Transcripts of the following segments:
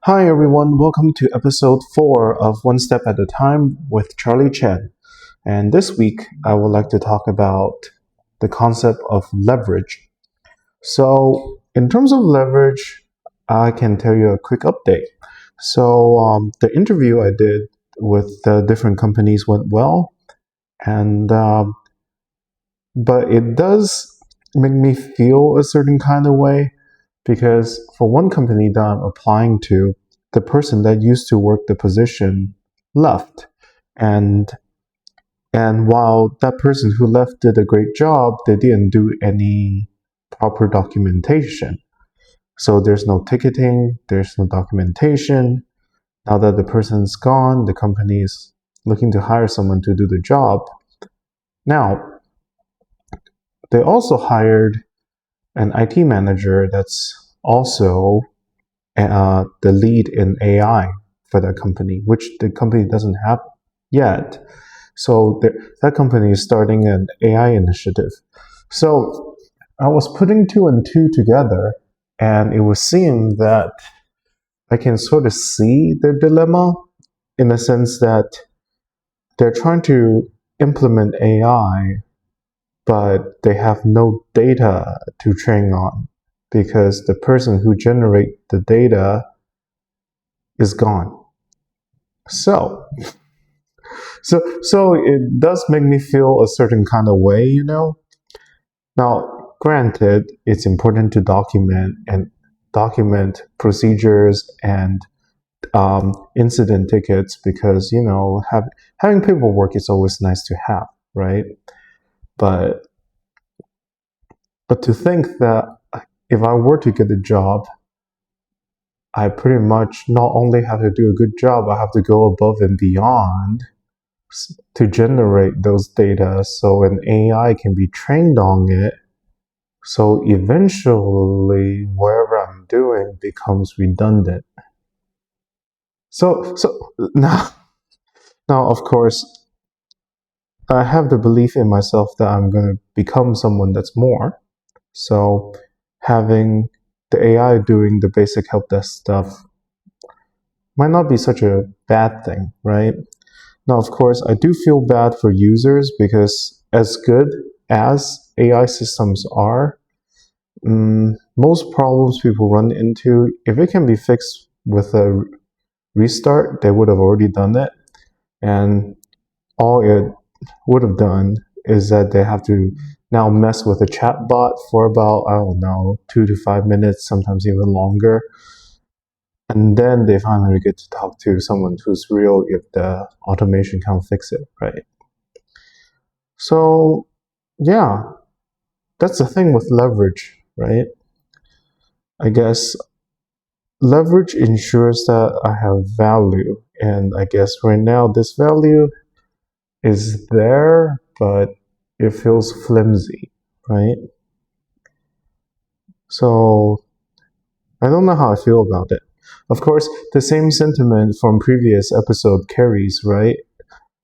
Hi everyone, welcome to episode 4 of One Step at a Time with Charlie Chen. And this week I would like to talk about the concept of leverage. So, in terms of leverage, I can tell you a quick update. The interview I did with the different companies went well, and but it does make me feel a certain kind of way because for one company that I'm applying to, the person that used to work the position left, and and while that person who left did a great job, they didn't do any proper documentation. So there's no ticketing, there's no documentation. Now that the person's gone, the company is looking to hire someone to do the job. Now, they also hired an IT manager that's also the lead in AI for that company, which the company doesn't have yet. So that company is starting an AI initiative. So I was putting two and two together, and it would seem that I can sort of see their dilemma in the sense that they're trying to implement AI, but they have no data to train on because the person who generates the data is gone. So, so it does make me feel a certain kind of way, you know. Now, granted, it's important to document procedures and incident tickets because having paperwork is always nice to have, right? But to think that if I were to get a job, I pretty much not only have to do a good job, I have to go above and beyond to generate those data so an AI can be trained on it. So eventually, whatever I'm doing becomes redundant. So now, of course, I have the belief in myself that I'm going to become someone that's more. So having the AI doing the basic help desk stuff might not be such a bad thing, right? Now, of course, I do feel bad for users because as good as AI systems are, most problems people run into, if it can be fixed with a restart, they would have already done it. And all it would have done is that they have to now mess with a chatbot for about, I don't know, 2 to 5 minutes, sometimes even longer. And then they finally get to talk to someone who's real if the automation can't fix it, right? So, yeah, that's the thing with leverage, right? I guess leverage ensures that I have value. And I guess right now this value is there, but it feels flimsy, right? So I don't know how I feel about it. Of course, the same sentiment from previous episode carries, right?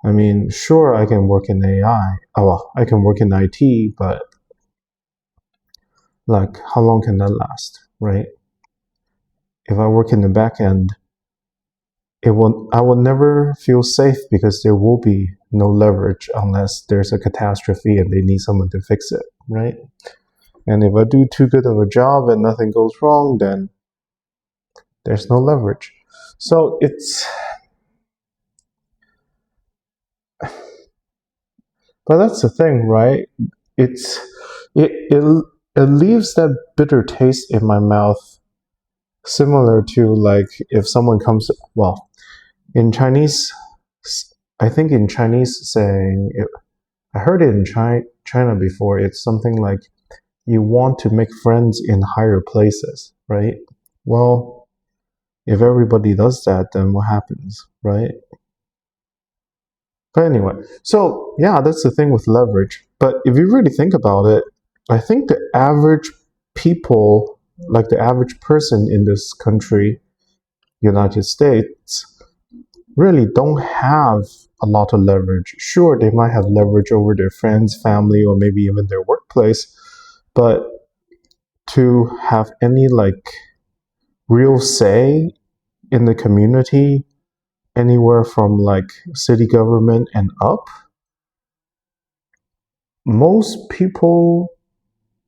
I mean, sure, I can work in AI. Oh, well, I can work in IT, but like, how long can that last, right? If I work in the back end, I will never feel safe because there will be no leverage unless there's a catastrophe and they need someone to fix it, right? And if I do too good of a job and nothing goes wrong, then there's no leverage. So but that's the thing, right? It's it leaves that bitter taste in my mouth, similar to like if someone comes, well, in Chinese, I think in Chinese saying, I heard it in China before. It's something like you want to make friends in higher places, right? Well, if everybody does that, then what happens, right? But anyway, so yeah, that's the thing with leverage. But if you really think about it, I think the average people, like the average person in this country, United States, really don't have a lot of leverage. Sure, they might have leverage over their friends, family, or maybe even their workplace, but to have any like real say in the community, anywhere from like city government and up, most people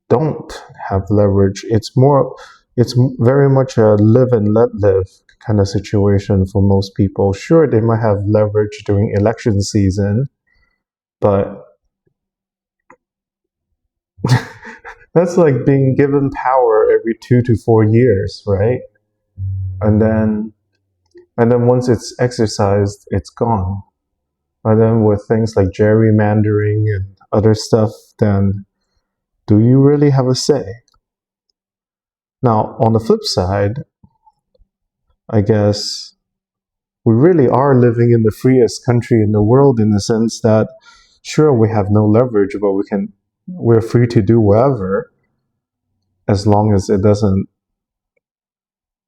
don't have leverage. It's very much a live and let live kind of situation for most people. Sure, they might have leverage during election season, but that's like being given power every 2 to 4 years, right? And then once it's exercised, it's gone. And then with things like gerrymandering and other stuff, then do you really have a say? Now, on the flip side, I guess we really are living in the freest country in the world in the sense that, sure, we have no leverage, but we're free to do whatever as long as it doesn't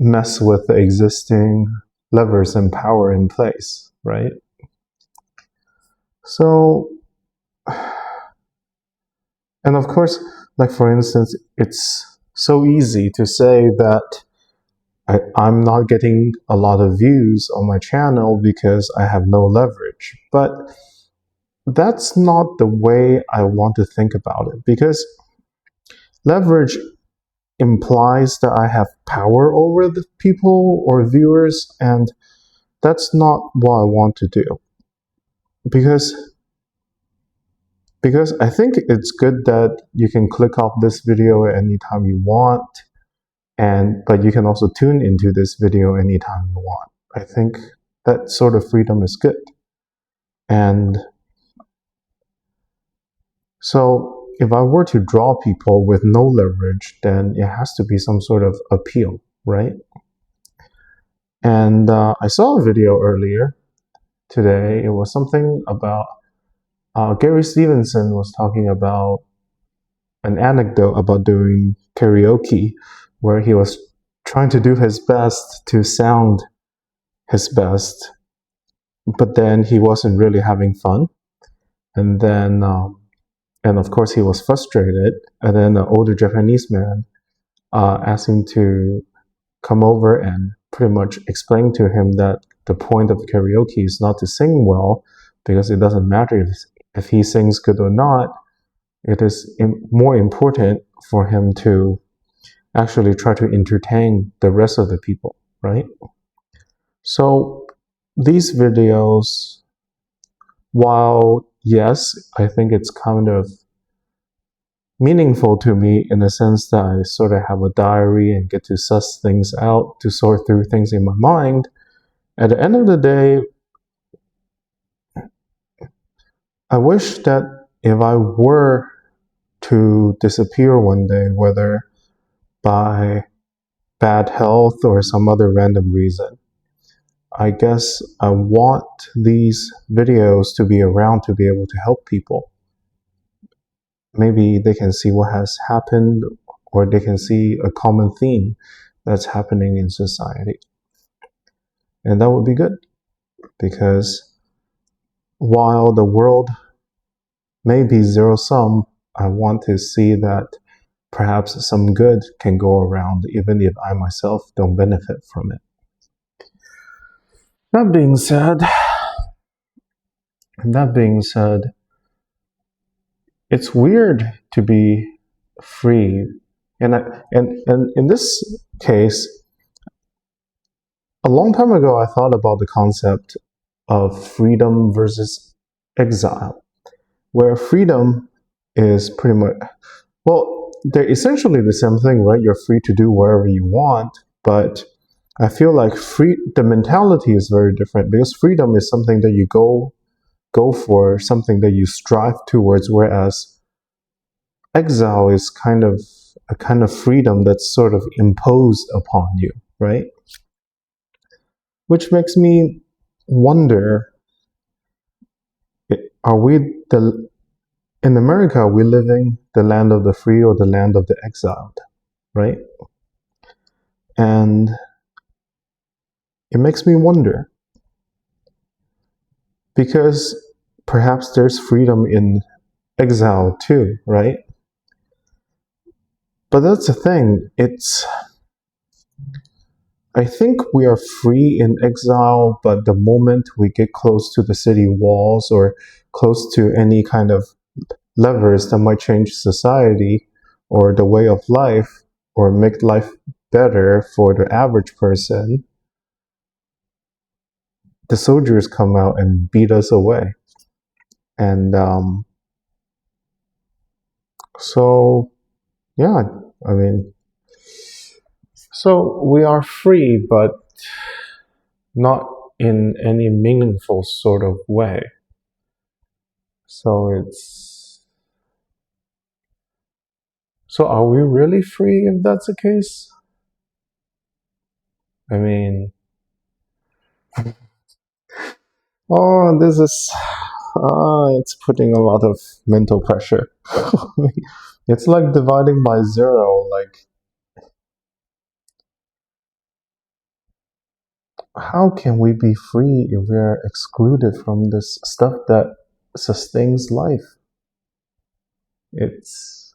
mess with the existing levers and power in place, right? So, and of course, like for instance, it's so easy to say that I'm not getting a lot of views on my channel because I have no leverage. But that's not the way I want to think about it, because leverage implies that I have power over the people or viewers, and that's not what I want to do. Because I think it's good that you can click off this video at any time you want, but you can also tune into this video anytime you want. I think that sort of freedom is good. And so if I were to draw people with no leverage, then it has to be some sort of appeal, right? And I saw a video earlier today. It was something about Gary Stevenson was talking about an anecdote about doing karaoke, where he was trying to do his best to sound his best, but then he wasn't really having fun. And then, and of course, he was frustrated. And then an older Japanese man asked him to come over and pretty much explain to him that the point of karaoke is not to sing well, because it doesn't matter if he sings good or not. It is more important for him to actually try to entertain the rest of the people, right? So these videos, while yes, I think it's kind of meaningful to me in the sense that I sort of have a diary and get to suss things out, to sort through things in my mind, at the end of the day, I wish that if I were to disappear one day, whether by bad health or some other random reason, I guess I want these videos to be around to be able to help people. Maybe they can see what has happened, or they can see a common theme that's happening in society. And that would be good, because while the world may be zero-sum, I want to see that perhaps some good can go around, even if I myself don't benefit from it. That being said, it's weird to be free. And in this case, a long time ago, I thought about the concept of freedom versus exile, where freedom is pretty much, well, they're essentially the same thing, right? You're free to do wherever you want, but I feel like the mentality is very different, because freedom is something that you go for, something that you strive towards, whereas exile is a kind of freedom that's sort of imposed upon you, right? Which makes me wonder, are we in America, are we living the land of the free or the land of the exiled, right? And it makes me wonder, because perhaps there's freedom in exile too, right? But that's the thing, I think we are free in exile, but the moment we get close to the city walls or close to any kind of levers that might change society or the way of life or make life better for the average person, the soldiers come out and beat us away. And so, yeah, I mean, so we are free, but not in any meaningful sort of way. So so are we really free if that's the case? I mean, oh, this is, it's putting a lot of mental pressure. It's like dividing by zero. Like, how can we be free if we're excluded from this stuff that sustains life? It's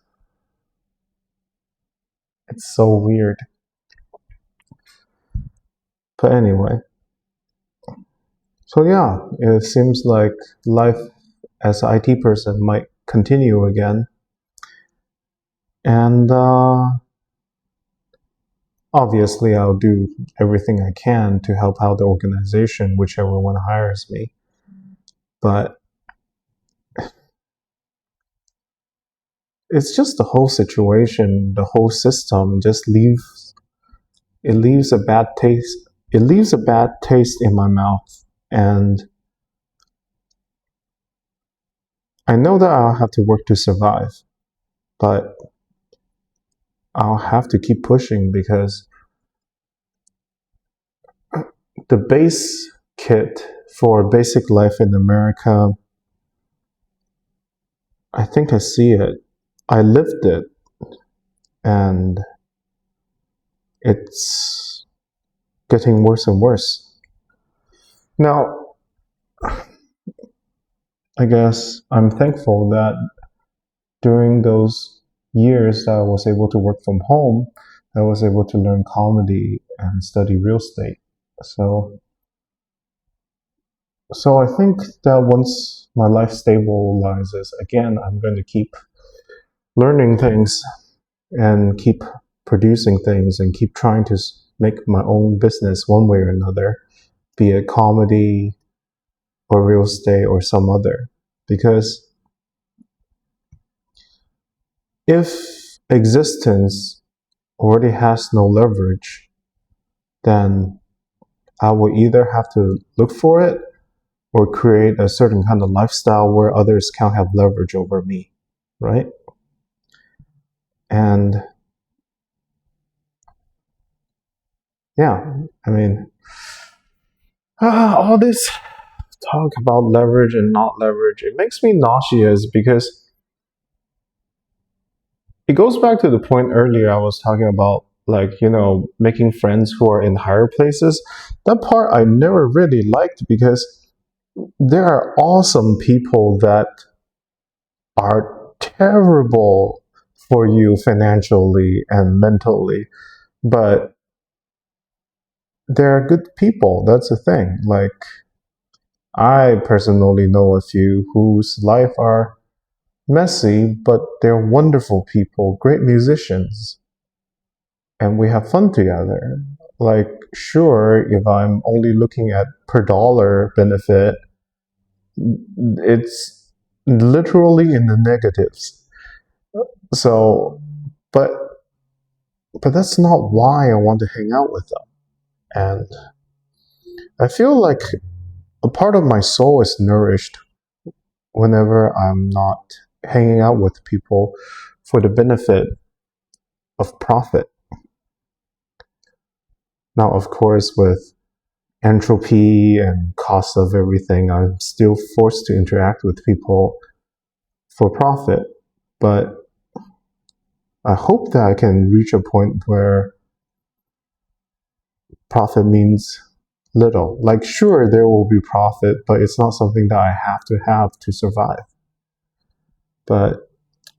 it's so weird. But anyway, so yeah, it seems like life as an IT person might continue again, and obviously I'll do everything I can to help out the organization, whichever one hires me. But it's just the whole situation, the whole system just leaves a bad taste. It leaves a bad taste in my mouth, and I know that I'll have to work to survive, but I'll have to keep pushing because the base kit for basic life in America, I think I see it. I lived it, and it's getting worse and worse. Now, I guess I'm thankful that during those years that I was able to work from home, I was able to learn comedy and study real estate. So, so I think that once my life stabilizes again, I'm going to keep learning things and keep producing things and keep trying to make my own business one way or another, be it comedy or real estate or some other. Because if existence already has no leverage, then I will either have to look for it or create a certain kind of lifestyle where others can't have leverage over me, right? And yeah, I mean, all this talk about leverage and not leverage, it makes me nauseous because it goes back to the point earlier I was talking about, like, making friends who are in higher places. That part I never really liked because there are awesome people that are terrible for you financially and mentally, but they're good people. That's the thing. Like, I personally know a few whose life are messy, but they're wonderful people, great musicians, and we have fun together. Like, sure, if I'm only looking at per dollar benefit, it's literally in the negatives. So, but that's not why I want to hang out with them. And I feel like a part of my soul is nourished whenever I'm not hanging out with people for the benefit of profit. Now, of course, with entropy and cost of everything, I'm still forced to interact with people for profit. But I hope that I can reach a point where profit means little. Like, sure, there will be profit, but it's not something that I have to survive. But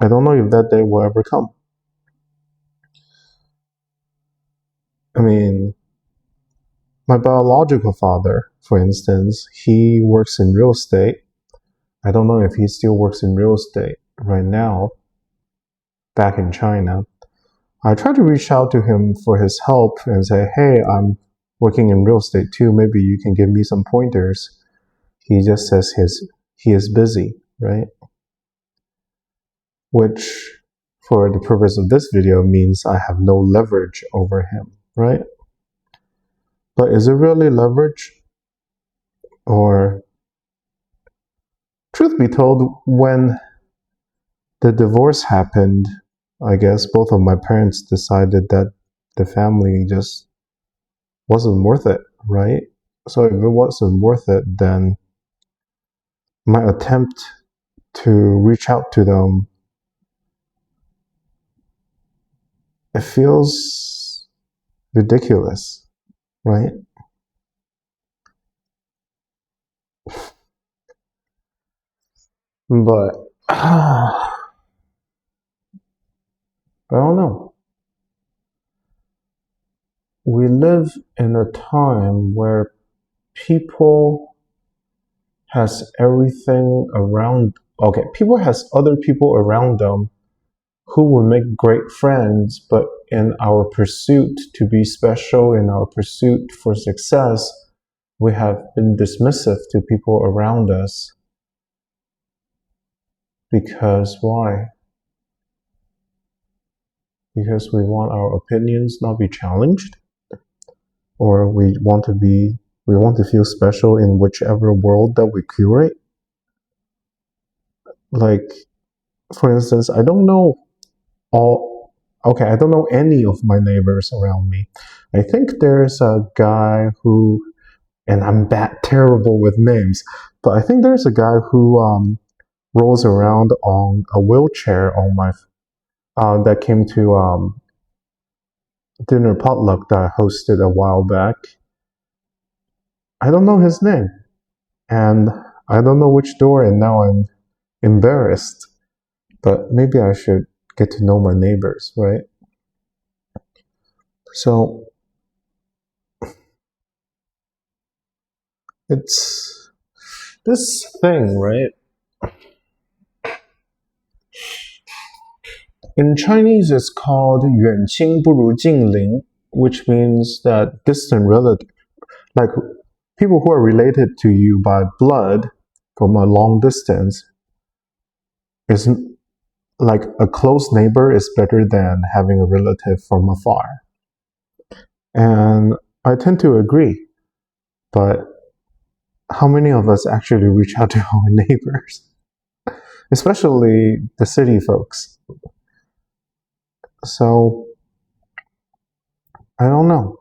I don't know if that day will ever come. I mean, My biological father, for instance, he works in real estate. I don't know if he still works in real estate right now, back in China. I tried to reach out to him for his help and say, hey, I'm working in real estate too. Maybe you can give me some pointers. He just says he is busy, right? Which, for the purpose of this video, means I have no leverage over him, right? But is it really leverage? Or, truth be told, when the divorce happened, I guess both of my parents decided that the family just wasn't worth it, right? So if it wasn't worth it, then my attempt to reach out to them, it feels ridiculous, right? But I don't know. We live in a time where people has everything around. Okay, people has other people around them who will make great friends, but in our pursuit to be special, in our pursuit for success, we have been dismissive to people around us. Because why? Because we want our opinions not be challenged, or we want to feel special in whichever world that we curate. Like, for instance, I don't know any of my neighbors around me. I think there's a guy who, and I'm that terrible with names, but I think there's a guy who rolls around on a wheelchair on my that came to dinner potluck that I hosted a while back. I don't know his name, and I don't know which door, and now I'm embarrassed. But maybe I should get to know my neighbors, right? So it's this thing, right? In Chinese, it's called 远亲不如近邻, which means that distant relative, like people who are related to you by blood from a long distance, is like a close neighbor is better than having a relative from afar. And I tend to agree, but how many of us actually reach out to our neighbors? Especially the city folks. So, I don't know.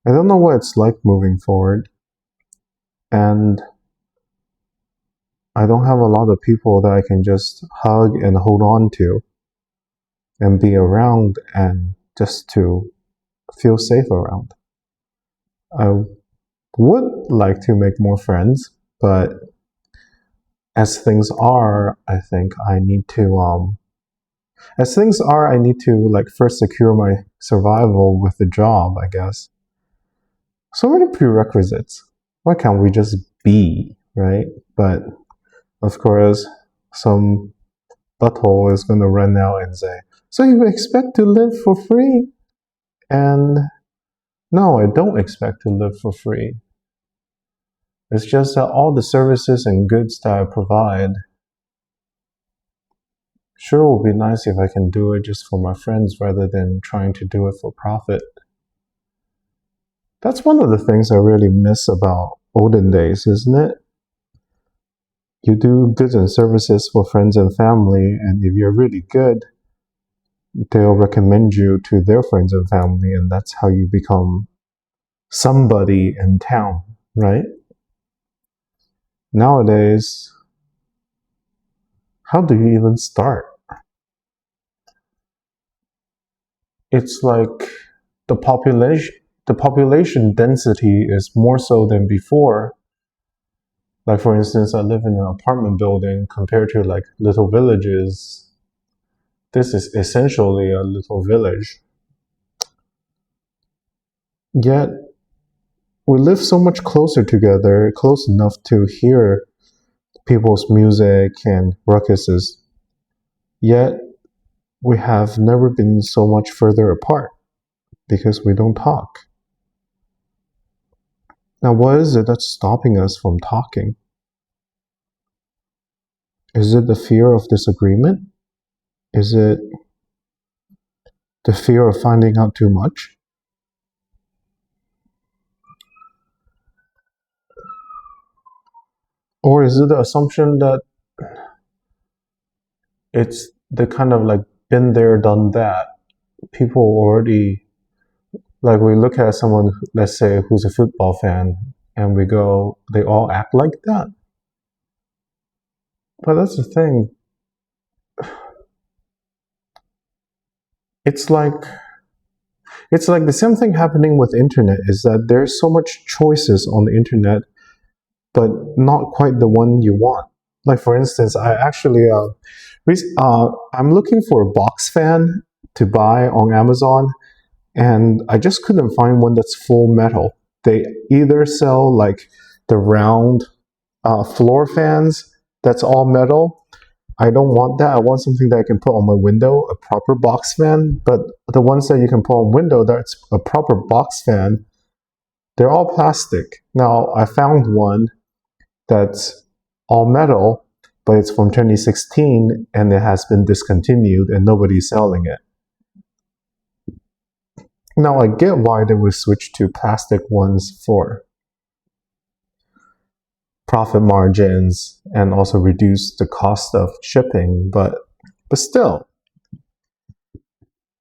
I don't know what it's like moving forward. And I don't have a lot of people that I can just hug and hold on to and be around and just to feel safe around. I would like to make more friends, but as things are, I think I need to like first secure my survival with the job, I guess. So many prerequisites. Why can't we just be, right? But of course, some butthole is going to run out and say, so you expect to live for free? And no, I don't expect to live for free. It's just that all the services and goods that I provide, sure, it would be nice if I can do it just for my friends rather than trying to do it for profit. That's one of the things I really miss about olden days, isn't it? You do goods and services for friends and family, and if you're really good, they'll recommend you to their friends and family, and that's how you become somebody in town, right? Nowadays, how do you even start? It's like the population density is more so than before. Like, for instance, I live in an apartment building compared to like little villages. This is essentially a little village. Yet we live so much closer together, close enough to hear people's music and ruckuses. Yet we have never been so much further apart because we don't talk. Now, what is it that's stopping us from talking? Is it the fear of disagreement? Is it the fear of finding out too much? Or is it the assumption that it's the kind of like been there, done that? People already, like we look at someone, let's say, who's a football fan, and we go, they all act like that. But that's the thing. It's like it's like the same thing happening with internet is that there's so much choices on the internet, but not quite the one you want. Like for instance, I'm looking for a box fan to buy on Amazon, and I just couldn't find one that's full metal. They either sell like the round floor fans that's all metal. I don't want that. I want something that I can put on my window, a proper box fan. But the ones that you can put on window, that's a proper box fan, they're all plastic. Now I found one that's all metal, but it's from 2016 and it has been discontinued and nobody's selling it. Now I get why they would switch to plastic ones for profit margins and also reduce the cost of shipping, but still,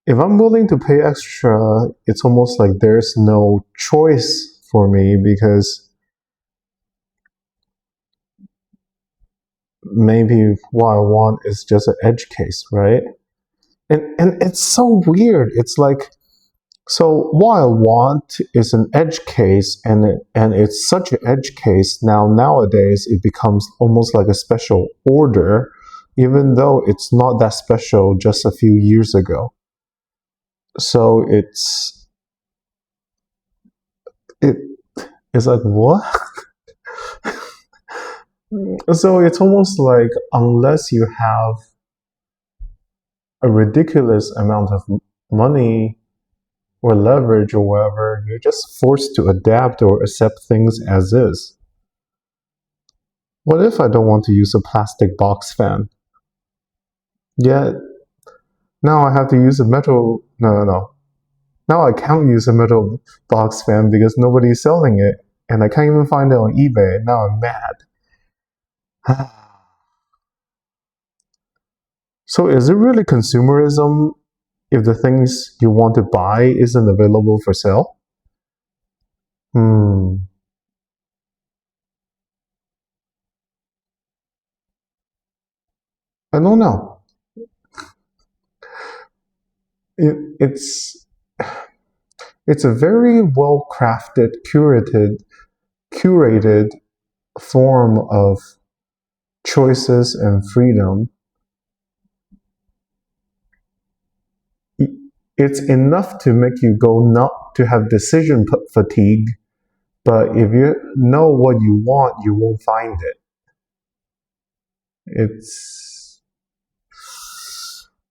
if I'm willing to pay extra, it's almost like there's no choice for me because maybe what I want is just an edge case, right? And it's so weird. It's like, so what I want is an edge case, and it's such an edge case now. Nowadays, it becomes almost like a special order, even though it's not that special just a few years ago. So it is like what? So it's almost like unless you have a ridiculous amount of money or leverage or whatever, you're just forced to adapt or accept things as is. What if I don't want to use a plastic box fan? Yet now I have to use a metal. No, no, no. Now I can't use a metal box fan because nobody's selling it, and I can't even find it on eBay. Now I'm mad. So is it really consumerism if the things you want to buy isn't available for sale? Hmm. I don't know. It, it's it's a very well crafted, curated form of choices and freedom. It's enough to make you go not to have decision fatigue, but if you know what you want, you won't find it. It's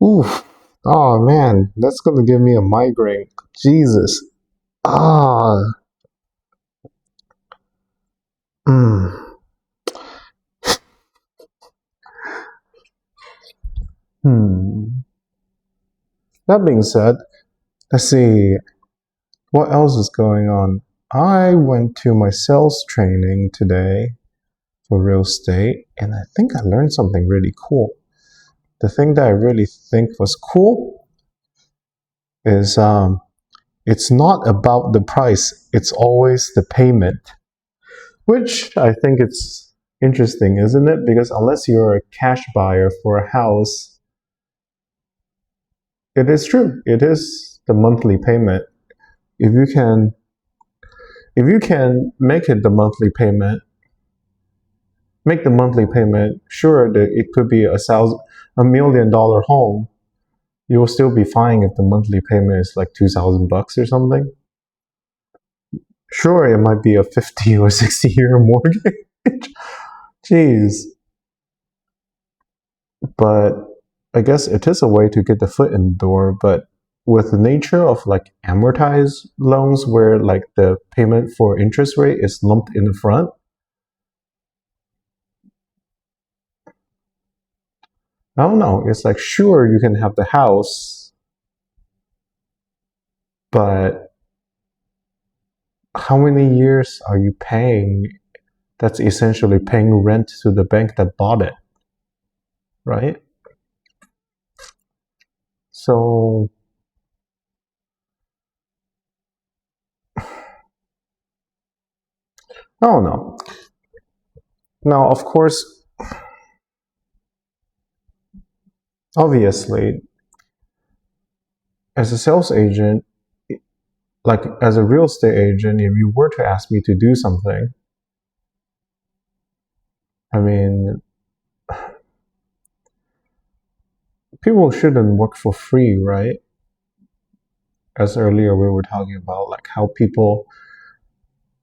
oof. Oh man, that's gonna give me a migraine. Jesus. Ah. Mm. Hmm. That being said, let's see what else is going on. I went to my sales training today for real estate, and I think I learned something really cool. The thing that I really think was cool is it's not about the price, it's always the payment, which I think it's interesting, isn't it? Because unless you're a cash buyer for a house, it is true. It is the monthly payment. If you can, if you can make it the monthly payment, make the monthly payment. Sure, that it could be $1 million home. You will still be fine if the monthly payment is like $2,000 or something. Sure, it might be a 50 or 60-year mortgage. Jeez. But I guess it is a way to get the foot in the door. But with the nature of like amortized loans where like the payment for interest rate is lumped in the front, I don't know. It's like, sure, you can have the house, but how many years are you paying? That's essentially paying rent to the bank that bought it, right? So, I don't know. Now, of course, obviously, as a sales agent, like as a real estate agent, if you were to ask me to do something, I mean, people shouldn't work for free, right? As earlier we were talking about, like how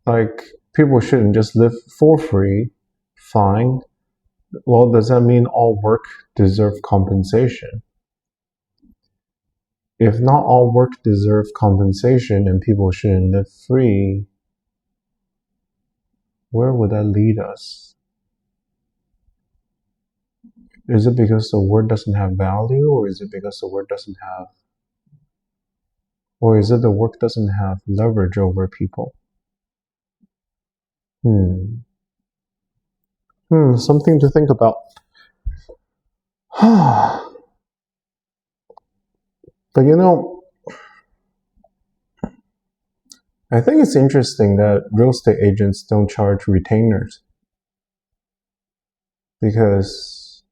like people shouldn't just live for free. Fine. Well, does that mean all work deserves compensation? If not all work deserves compensation and people shouldn't live free, where would that lead us? Is it because the word doesn't have value, or is it because the word doesn't have, or is it the work doesn't have leverage over people? Hmm. Something to think about. But I think it's interesting that real estate agents don't charge retainers because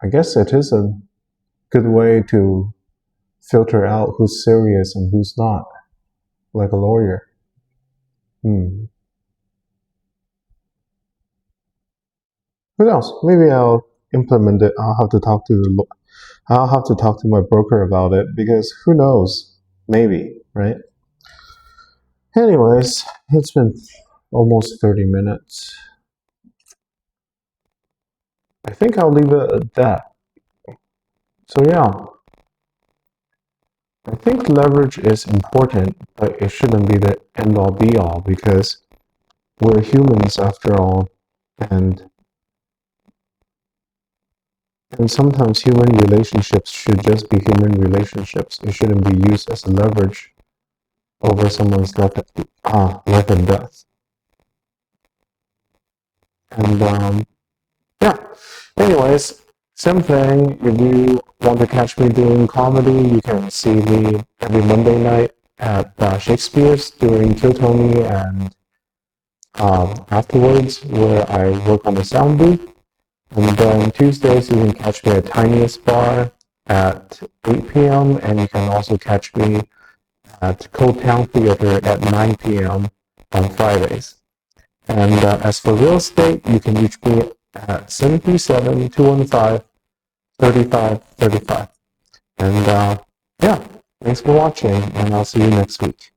I guess it is a good way to filter out who's serious and who's not, like a lawyer. Hmm. Who knows? Maybe I'll implement it. I'll have to talk to my broker about it because who knows? Maybe, right? Anyways, it's been almost 30 minutes. I think I'll leave it at that. So yeah, I think leverage is important, but it shouldn't be the end all be all because we're humans after all, and and sometimes human relationships should just be human relationships. It shouldn't be used as a leverage over someone's life and death. And yeah. Anyways, same thing. If you want to catch me doing comedy, you can see me every Monday night at Shakespeare's doing Coldtowne and afterwards, where I work on the sound booth. And then Tuesdays, you can catch me at Tiniest bar at 8 p.m. And you can also catch me at Coldtowne Theater at 9 p.m. on Fridays. And as for real estate, you can reach me at 737-215-3535. And yeah, thanks for watching, and I'll see you next week.